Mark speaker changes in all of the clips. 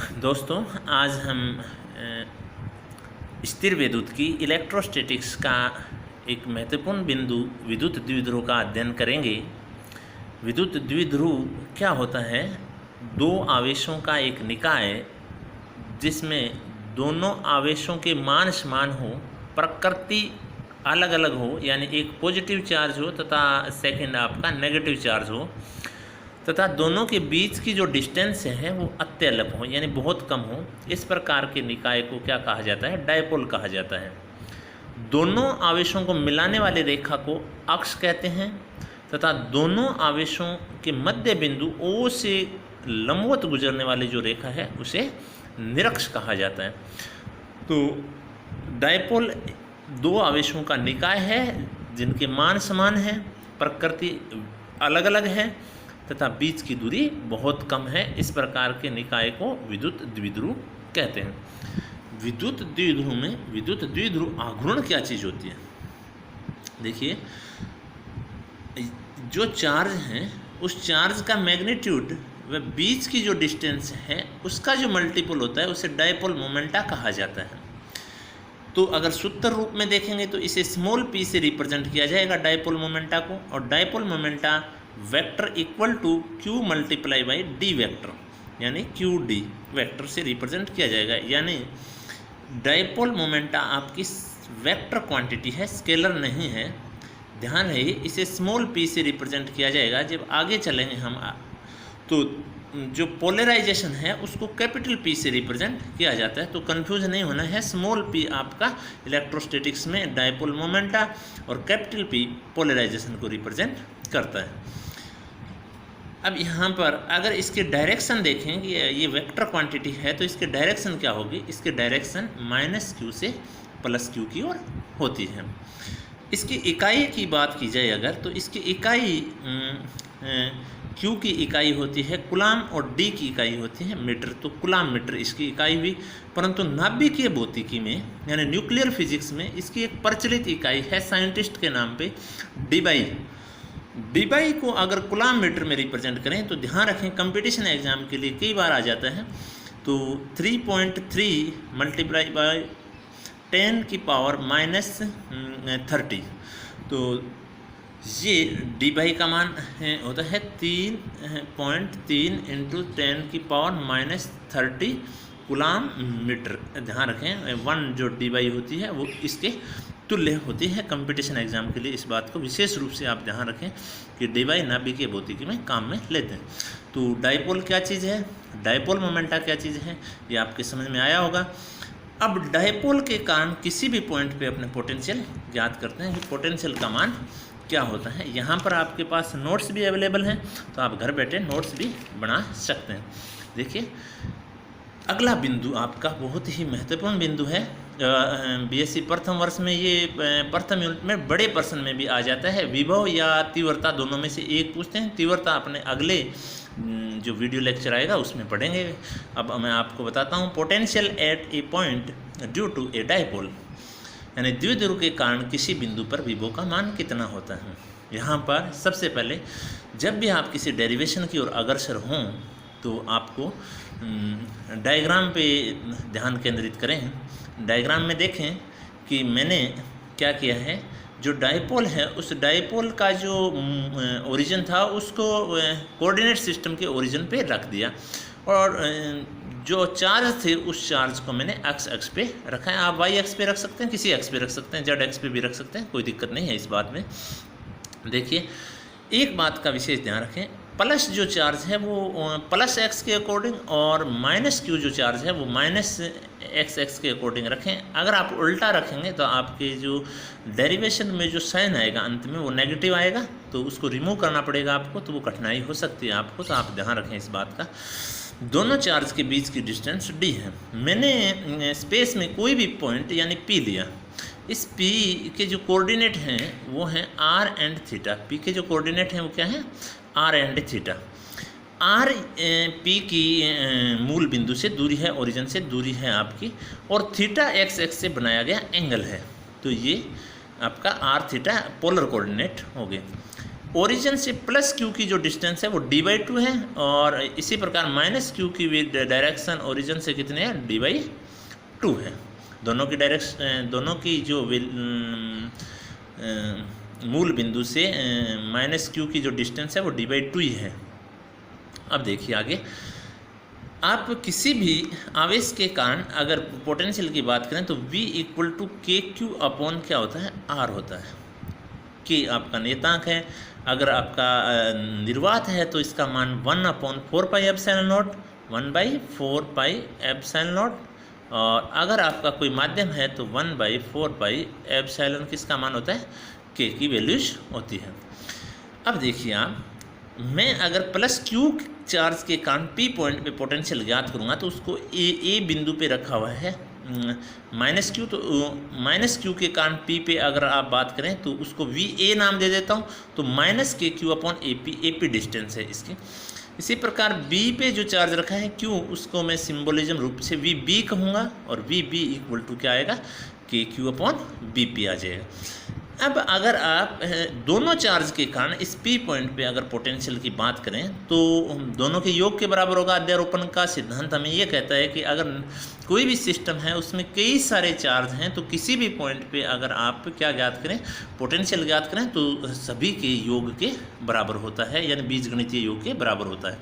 Speaker 1: दोस्तों, आज हम स्थिर विद्युत की इलेक्ट्रोस्टैटिक्स का एक महत्वपूर्ण बिंदु विद्युत द्विध्रुव का अध्ययन करेंगे। विद्युत द्विध्रुव क्या होता है? दो आवेशों का एक निकाय जिसमें दोनों आवेशों के मान समान हो, प्रकृति अलग अलग हो, यानी एक पॉजिटिव चार्ज हो तथा सेकंड आपका नेगेटिव चार्ज हो, तथा दोनों के बीच की जो डिस्टेंस है वो अत्यल्प हो, यानी बहुत कम हो। इस प्रकार के निकाय को क्या कहा जाता है? डायपोल कहा जाता है। दोनों आवेशों को मिलाने वाली रेखा को अक्ष कहते हैं तथा दोनों आवेशों के मध्य बिंदु O से लंबवत गुजरने वाली जो रेखा है उसे निरक्ष कहा जाता है। तो डायपोल दो आवेशों का निकाय है जिनके मान समान है, प्रकृति अलग अलग है तथा बीच की दूरी बहुत कम है। इस प्रकार के निकाय को विद्युत द्विध्रुव कहते हैं। विद्युत द्विध्रुव में विद्युत द्विध्रुव आघूर्ण क्या चीज़ होती है? देखिए, जो चार्ज है उस चार्ज का मैग्नीट्यूड व बीच की जो डिस्टेंस है उसका जो मल्टीपल होता है उसे डायपोल मोमेंटा कहा जाता है। तो अगर सूत्र रूप में देखेंगे तो इसे स्मॉल p से रिप्रेजेंट किया जाएगा डायपोल मोमेंटा को, और dipole momenta vector equal to q multiply by d vector, यानी क्यू डी वेक्टर से रिप्रेजेंट किया जाएगा। यानी डायपोल मोमेंटा आपकी वेक्टर क्वांटिटी है, स्केलर नहीं है। ध्यान रहे, इसे स्मॉल p से रिप्रेजेंट किया जाएगा। जब आगे चलेंगे हम तो जो पोलराइजेशन है उसको कैपिटल P से रिप्रेजेंट किया जाता है। तो कंफ्यूज नहीं होना है, स्मॉल p आपका इलेक्ट्रोस्टैटिक्स में डायपोल मोमेंटा और कैपिटल P पोलराइजेशन को रिप्रेजेंट करता है। अब यहाँ पर अगर इसके डायरेक्शन देखें कि ये वेक्टर क्वांटिटी है तो इसके डायरेक्शन क्या होगी? इसके डायरेक्शन -q से +q की ओर होती है। इसकी इकाई की बात की जाए अगर, तो इसकी इकाई Q की इकाई होती है कुलाम और D की इकाई होती है मीटर। तो कुलाम मीटर इसकी इकाई हुई, परंतु नाभिकीय भौतिकी में यानी न्यूक्लियर फिजिक्स में इसकी एक प्रचलित इकाई है साइंटिस्ट के नाम पे डीबाई। डीबाई को अगर कुलाम मीटर में रिप्रेजेंट करें तो ध्यान रखें कंपटीशन एग्जाम के लिए कई बार आ जाता है। तो 3.3 मल्टीप्लाई बाई 10⁻⁻30, तो ये डीबाई का मान होता है 3.3 × 10⁻⁻30 कुलाम मीटर। ध्यान रखें 1 जो डीबाई होती है वो इसके तुल्य होती है। कंपटीशन एग्जाम के लिए इस बात को विशेष रूप से आप ध्यान रखें कि डीबाई नाभिकीय भौतिकी में काम में लेते हैं। तो डायपोल क्या चीज़ है, डायपोल मोमेंटा क्या चीज़ है, ये आपके समझ में आया होगा। अब डायपोल के कारण किसी भी पॉइंट पे अपने पोटेंशियल ज्ञात करते हैं कि पोटेंशियल का मान क्या होता है। यहाँ पर आपके पास नोट्स भी अवेलेबल हैं, तो आप घर बैठे नोट्स भी बना सकते हैं। देखिए, अगला बिंदु आपका बहुत ही महत्वपूर्ण बिंदु है। बीएससी प्रथम वर्ष में ये प्रथम यूनिट में बड़े प्रश्न में भी आ जाता है। विभव या तीव्रता दोनों में से एक पूछते हैं। तीव्रता अपने अगले जो वीडियो लेक्चर आएगा उसमें पढ़ेंगे। अब मैं आपको बताता हूँ potential at a point due to a dipole, यानी द्विध्रुव के कारण किसी बिंदु पर विभव का मान कितना होता है। यहाँ पर सबसे पहले जब भी आप किसी डेरिवेशन की ओर अग्रसर हों तो आपको डायग्राम पे ध्यान केंद्रित करें। डायग्राम में देखें कि मैंने क्या किया है, जो डायपोल है उस डायपोल का जो ओरिजिन था उसको कोऑर्डिनेट सिस्टम के ओरिजिन पे रख दिया, और जो चार्ज थे उस चार्ज को मैंने एक्स एक्स पे रखा है। आप वाई एक्स पे रख सकते हैं, किसी एक्स पे रख सकते हैं, जेड एक्स पे भी रख सकते हैं, कोई दिक्कत नहीं है इस बात में। देखिए, एक बात का विशेष ध्यान रखें, प्लस जो चार्ज है वो प्लस एक्स के अकॉर्डिंग और -q जो चार्ज है वो -x के अकॉर्डिंग रखें। अगर आप उल्टा रखेंगे तो आपके जो डेरिवेशन में जो साइन आएगा अंत में वो नेगेटिव आएगा, तो उसको रिमूव करना पड़ेगा आपको, तो वो कठिनाई हो सकती है आपको। तो आप ध्यान रखें इस बात का। दोनों चार्ज के बीच की डिस्टेंस d है। मैंने स्पेस में कोई भी पॉइंट यानी P लिया। इस P के जो कोऑर्डिनेट हैं वो हैं r एंड थीटा। P के जो कोऑर्डिनेट हैं वो क्या है? r and theta. r P की मूल बिंदु से दूरी है, ओरिजिन से दूरी है आपकी, और थीटा x एक्स से बनाया गया एंगल है। तो ये आपका r थीटा पोलर कोऑर्डिनेट हो गए। ओरिजिन से प्लस क्यू की जो डिस्टेंस है वो d/2 है, और इसी प्रकार माइनस क्यू की भी डायरेक्शन ओरिजिन से कितने हैं, d/2 है। दोनों की डायरेक्शन, दोनों की जो मूल बिंदु से माइनस क्यू की जो डिस्टेंस है वो d/2 ही है। अब देखिए आगे, आप किसी भी आवेश के कारण अगर पोटेंशियल की बात करें तो V = KQ अपॉन क्या होता है, R होता है। K आपका नियतांक है, अगर आपका निर्वात है तो इसका मान 1/4πε0, 1/4πε0, और अगर आपका कोई माध्यम है तो 1/4πε किसका मान होता है, K की वैल्यूज होती है। अब देखिए आप, मैं अगर प्लस क्यू चार्ज के कारण P पॉइंट पे पोटेंशियल ज्ञात करूँगा तो उसको ए बिंदु पे रखा हुआ है माइनस क्यू, तो माइनस क्यू के कारण P पे अगर आप बात करें तो उसको VA नाम दे देता हूँ, तो -KQ अपॉन AP डिस्टेंस है इसकी। इसी प्रकार B पे जो चार्ज रखा है Q, उसको मैं सिंबोलिज्म रूप से VB कहूँगा, और VB = क्या आएगा, KQ अपॉन BP आ जाएगा। अब अगर आप दोनों चार्ज के कारण इस P पॉइंट पे अगर पोटेंशियल की बात करें तो दोनों के योग के बराबर होगा। अध्यारोपण का सिद्धांत हमें ये कहता है कि अगर कोई भी सिस्टम है उसमें कई सारे चार्ज हैं तो किसी भी पॉइंट पे अगर आप क्या ज्ञात करें, पोटेंशियल ज्ञात करें, तो सभी के योग के बराबर होता है, यानी बीजगणितीय योग के बराबर होता है।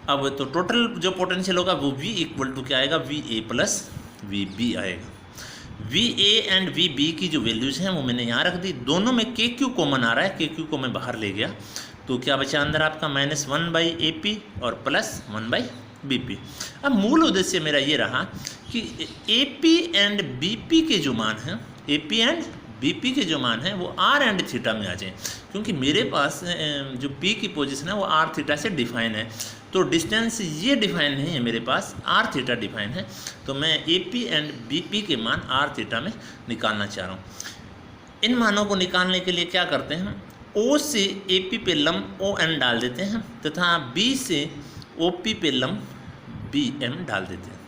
Speaker 1: अब तो टोटल जो पोटेंशियल होगा वो V = क्या आएगा, VA + VB आएगा। VA एंड VB की जो वैल्यूज़ हैं वो मैंने यहाँ रख दी। दोनों में KQ कॉमन आ रहा है, KQ को मैं बाहर ले गया, तो क्या बचा अंदर आपका -1/AP और +1/BP। अब मूल उद्देश्य मेरा ये रहा कि AP एंड BP के जो मान हैं, AP एंड BP के जो मान हैं वो R एंड थीटा में आ जाएँ, क्योंकि मेरे पास जो P की पोजीशन है वो R थीटा से डिफाइन है, तो डिस्टेंस ये डिफाइन नहीं है, मेरे पास R थीटा डिफाइन है, तो मैं AP एंड BP के मान R थीटा में निकालना चाह रहा हूँ। इन मानों को निकालने के लिए क्या करते हैं, O से AP पे लंब ON डाल देते हैं तथा B से OP पे लंब BM डाल देते हैं।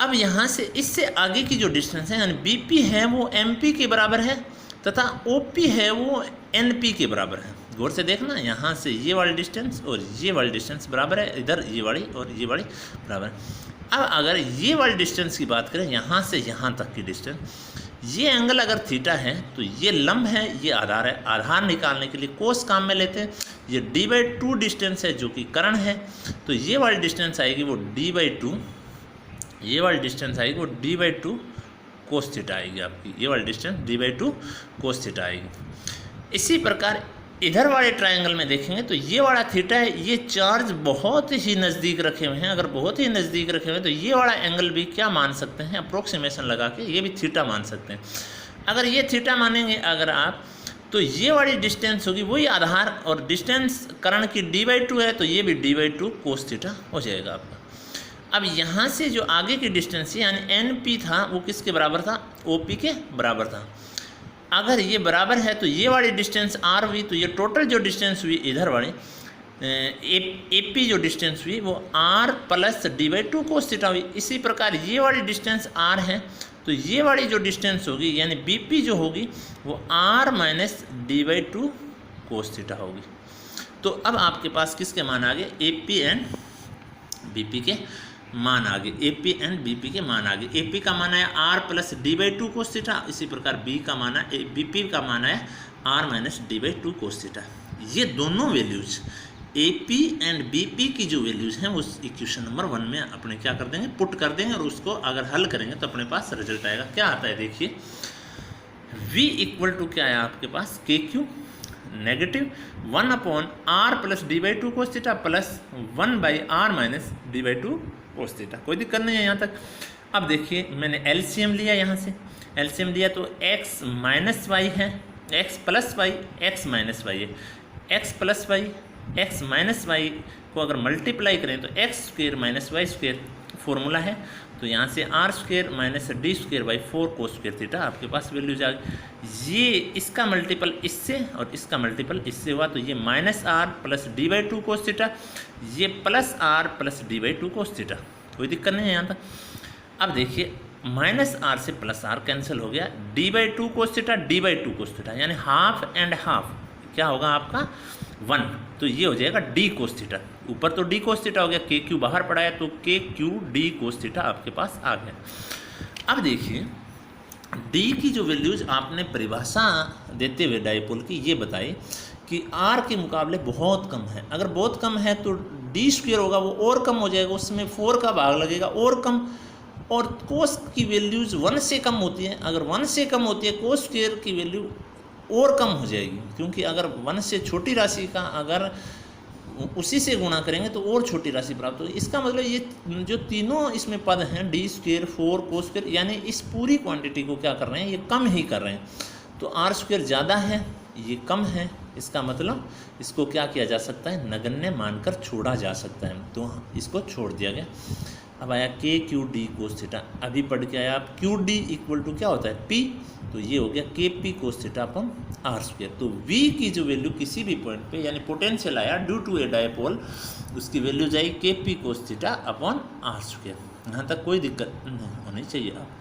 Speaker 1: अब यहाँ से इससे आगे की जो डिस्टेंस है, यानी BP है वो MP के बराबर है तथा OP है वो NP के बराबर है। गौर से देखना, यहाँ से ये वाली डिस्टेंस और ये वाली डिस्टेंस बराबर है, इधर ये वाली और ये वाली बराबर है। अब अगर ये वाली डिस्टेंस की बात करें, यहाँ से यहाँ तक की डिस्टेंस, ये एंगल अगर थीटा है तो ये लंब है, ये आधार है। आधार निकालने के लिए कोस काम में लेते हैं। ये d/2 डिस्टेंस है जो कि कर्ण है, तो ये वाली डिस्टेंस आएगी वो d/2, ये वाली डिस्टेंस आएगी वो d/2 कोस थीटा आएगी आपकी, ये वाली डिस्टेंस d/2 कोस थीटा आएगी। इसी प्रकार इधर वाले ट्रायंगल में देखेंगे तो ये वाला थीटा है, ये चार्ज बहुत ही नज़दीक रखे हुए हैं। अगर बहुत ही नज़दीक रखे हुए हैं तो ये वाला एंगल भी क्या मान सकते हैं, अप्रोक्सीमेशन लगा के ये भी थीटा मान सकते हैं। अगर ये थीटा मानेंगे अगर आप, तो ये वाली डिस्टेंस होगी वही आधार, और डिस्टेंस कर्ण की d/2 है तो ये भी d/2 कोस थीटा हो जाएगा आपका। अब यहाँ से जो आगे की डिस्टेंस यानी NP था वो किसके बराबर था, OP के बराबर था। अगर ये बराबर है तो ये वाली डिस्टेंस R हुई, तो ये टोटल जो डिस्टेंस हुई इधर वाली AP जो डिस्टेंस हुई वो R + d/2 कोस थीटा हुई। इसी प्रकार ये वाली डिस्टेंस R है तो ये वाली जो डिस्टेंस होगी यानी BP जो होगी वो R - d/2 कोस थीटा होगी। तो अब आपके पास किसके मान आ गए, AP एंड BP के मान आ गए, AP एंड BP के मान आ गए। AP का मान आया R + d/2 कोस थीटा, इसी प्रकार BP का मान आया R - d/2 कोस थीटा। ये दोनों वैल्यूज AP एंड BP की जो वैल्यूज हैं उस इक्वेशन नंबर 1 में अपने क्या कर देंगे, पुट कर देंगे, और उसको अगर हल करेंगे तो अपने पास रिजल्ट आएगा। क्या आता है देखिए, V = क्या आया आपके पास, KQ -1/R + d/2 cos theta plus 1/R - d/2 cos theta. कोई दिक्कत नहीं है यहाँ तक। अब देखिए मैंने LCM लिया, यहाँ से LCM लिया तो x - y है, x + y x - y है, x + y x - y को अगर मल्टीप्लाई करें तो x² - y² फॉर्मूला है, तो यहाँ से r² - d²/4 cos² थीटा आपके पास वैल्यूज आ गई। ये इसका मल्टीपल इससे और इसका मल्टीपल इससे हुआ, तो ये -r + d/2 cos थीटा, ये +r + d/2 cos थीटा। कोई दिक्कत नहीं है यहाँ तक। अब देखिए -r से +r कैंसिल हो गया, d/2 cos theta d/2 cos theta, यानी हाफ एंड हाफ क्या होगा आपका 1, तो ये हो जाएगा डी कोस थीटा। ऊपर तो डी कोस थीटा हो गया, के क्यू बाहर पड़ा है तो के क्यू डी कोस थीटा आपके पास आ गया। अब देखिए डी की जो वैल्यूज आपने परिभाषा देते हुए डाइपोल की ये बताई कि आर के मुकाबले बहुत कम है। अगर बहुत कम है तो डी स्क्वायर होगा वो और कम हो जाएगा, उसमें 4 का भाग लगेगा और कम, और कोस की वैल्यूज 1 से कम होती है। अगर 1 से कम होती है कोस स्क्वायर की वैल्यू और कम हो जाएगी, क्योंकि अगर 1 से छोटी राशि का अगर उसी से गुणा करेंगे तो और छोटी राशि प्राप्त होगी। इसका मतलब ये जो तीनों इसमें पद हैं डी स्क्वायर 4 कोस स्क्वायर, यानी इस पूरी क्वांटिटी को क्या कर रहे हैं, ये कम ही कर रहे हैं। तो आर स्क्वायर ज़्यादा है, ये कम है, इसका मतलब इसको क्या किया जा सकता है, नगण्य मानकर छोड़ा जा सकता है, तो इसको छोड़ दिया गया। अब आया के क्यू डी कोस थीटा, अभी पढ़ के आया आप क्यू डी इक्वल टू क्या होता है पी, तो ये हो गया K P cos theta upon R square. तो वी की जो वैल्यू किसी भी पॉइंट पे यानी पोटेंशियल आया ड्यू टू ए डायपोल, उसकी वैल्यू जाएगी K P cos theta upon R square. यहाँ तक कोई दिक्कत नहीं होनी चाहिए आपको।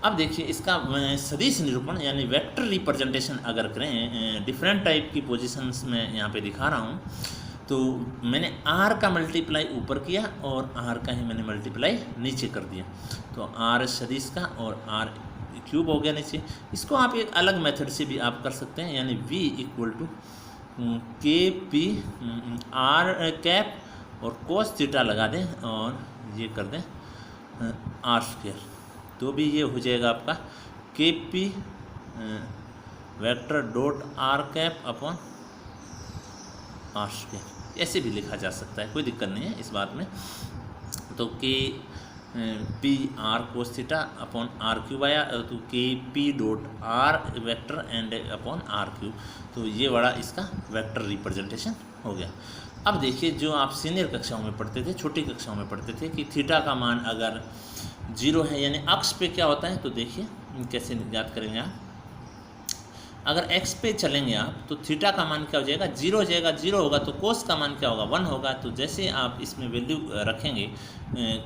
Speaker 1: अब देखिए इसका सदिश निरूपण यानी वेक्टर रिप्रेजेंटेशन अगर करें डिफरेंट टाइप की पोजीशंस में यहाँ पे दिखा रहा हूँ, तो मैंने r का मल्टीप्लाई ऊपर किया और r का ही मैंने मल्टीप्लाई नीचे कर दिया, तो r सदिश का और r क्यूब हो गया नीचे। इसको आप एक अलग मेथड से भी आप कर सकते हैं, यानी v इक्वल टू के पी आर कैप और कोस थीटा लगा दें और ये कर दें आर स्क्वायर, तो भी ये हो जाएगा आपका K P vector dot R cap upon R square. ऐसे भी लिखा जा सकता है, कोई दिक्कत नहीं है इस बात में। तो K P R cos theta upon R cube आया, तो K P dot R vector and upon R cube, तो ये बड़ा इसका वेक्टर रिप्रेजेंटेशन हो गया। अब देखिए जो आप सीनियर कक्षाओं में पढ़ते थे, छोटी कक्षाओं में पढ़ते थे कि थीटा का मान अगर 0 है यानी अक्ष पे क्या होता है, तो देखिए कैसे याद करेंगे आप। अगर x पे चलेंगे आप तो थीटा का मान क्या हो जाएगा, 0 हो जाएगा। 0 होगा तो कोस का मान क्या होगा, 1 होगा। तो जैसे आप इसमें वैल्यू रखेंगे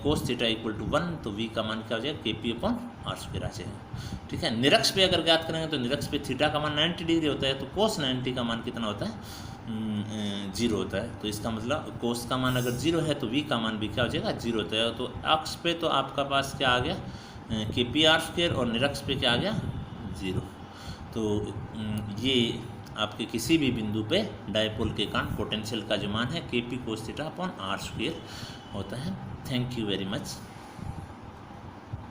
Speaker 1: कोस थीटा इक्वल टू 1, तो v का मान क्या हो जाएगा, के पी अपॉन आर स्क्वायर आ जाएगा। ठीक है, निरक्ष पे अगर ज्ञात करेंगे तो निरक्ष पे थीटा का मान 90 डिग्री होता है, तो कोस 90 का मान कितना होता है, 0 होता है। तो इसका मतलब कोस का मान अगर 0 है तो v का मान भी क्या हो जाएगा, 0 होता है। तो अक्ष पे तो आपका पास क्या आ गया, के पी आर स्क्वायर, और निरक्ष पे क्या आ गया, 0। तो ये आपके किसी भी बिंदु पे डायपोल के कारण पोटेंशियल का जो मान है K P cos theta upon R square होता है। Thank you very much.